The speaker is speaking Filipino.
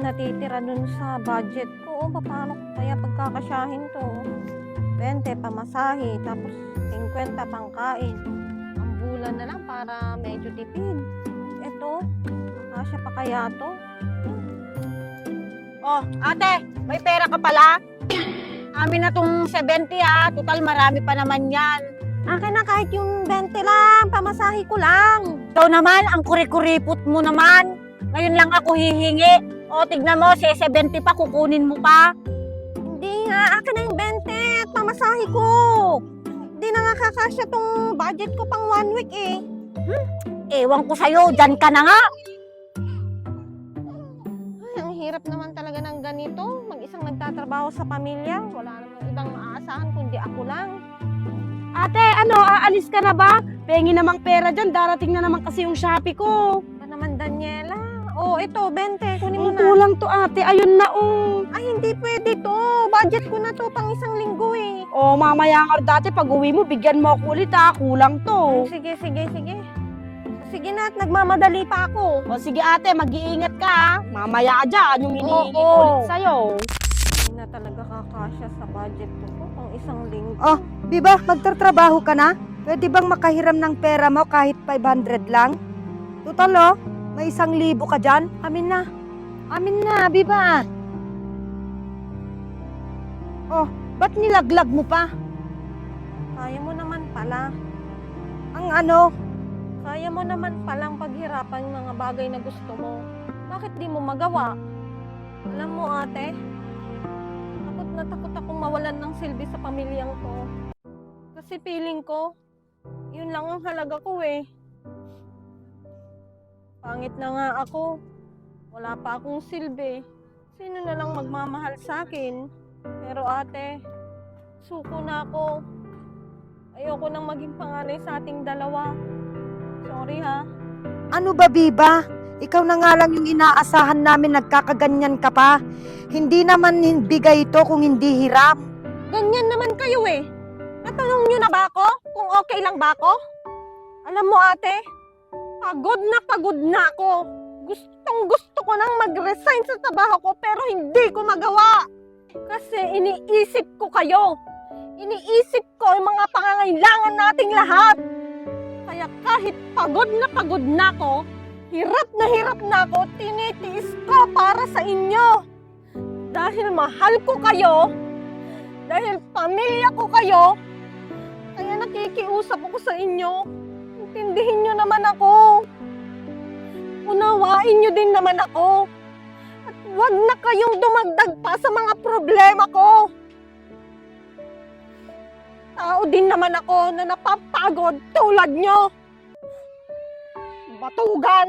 natitira dun sa budget ko. Paano ko kaya pagkakasyahin to? 20 pamasahe, tapos 50 pangkain. Ang bulan na lang para medyo tipid. Eto, kasya pa kaya to? Oh, ate, may pera ka pala? Amin na tong 70 ha. Total, marami pa naman yan. Akin na kahit yung 20 lang, pamasahe ko lang. Ikaw naman, ang kurikuripot mo naman. Ngayon lang ako hihingi. O, tignan mo, 70 pa, kukunin mo pa. Hindi nga, akin na yung 20 at pamasahe ko. Hindi na nga kakasya tong budget ko pang 1 week eh. Ewan ko sa'yo, dyan ka na nga. Ay, ang hirap naman talaga ng ganito. Mag-isang nagtatrabaho sa pamilya. Wala namang ibang maaasahan kundi ako lang. Ate, aalis ka na ba? Pengi namang pera dyan, darating na naman kasi yung Shopee ko. Ba naman, Daniela? Oh, ito, 20. Kunin mo Ang na. kulang to ate, ayun na oh. Ay, hindi pwede to. Budget ko na to pang isang linggo eh. Oh, mamaya nga dati pag uwi mo, bigyan mo ako ulit ha, kulang to. Sige. Sige na at nagmamadali pa ako. O sige ate, mag-iingat ka ha. Mamaya dyan, yung iniingi ko Oo. ulit sa'yo. Hindi na talaga kakasya sa budget ko to pang isang linggo. Oh, Biba, magtatrabaho ka na? Pwede bang makahiram ng pera mo kahit 500 lang? Total oh, may 1,000 ka dyan. Amin na. Amin na, Biba. Oh, ba't nilaglag mo pa? Kaya mo naman pala. Ang ano? Kaya mo naman palang paghirapan yung mga bagay na gusto mo. Bakit di mo magawa? Alam mo ate, takot na takot akong mawalan ng silbi sa pamilyang ko. Kasi feeling ko, yun lang ang halaga ko eh. Pangit na nga ako. Wala pa akong silbi. Sino na lang magmamahal sa akin? Pero ate, suko na ako. Ayoko nang maging panganay sa ating dalawa. Sorry ha. Ano ba, Biba? Ikaw na nga lang yung inaasahan namin, nagkakaganyan ka pa. Hindi naman bigay ito kung hindi hiram. Ganyan naman kayo eh. Natanong nyo na ba ako kung okay lang ba ako? Alam mo ate, pagod na ako. Gusto ko nang mag-resign sa trabaho ko pero hindi ko magawa. Kasi iniisip ko kayo. Iniisip ko yung mga pangangailangan nating lahat. Kaya kahit pagod na ako, hirap na ako, tinitiis ko para sa inyo. Dahil mahal ko kayo, dahil pamilya ko kayo, kaya nakikiusap ako sa inyo. Intindihin nyo naman ako. Unawain nyo din naman ako. At huwag na kayong dumagdag pa sa mga problema ko. Tao din naman ako na napapagod tulad nyo. Batugan.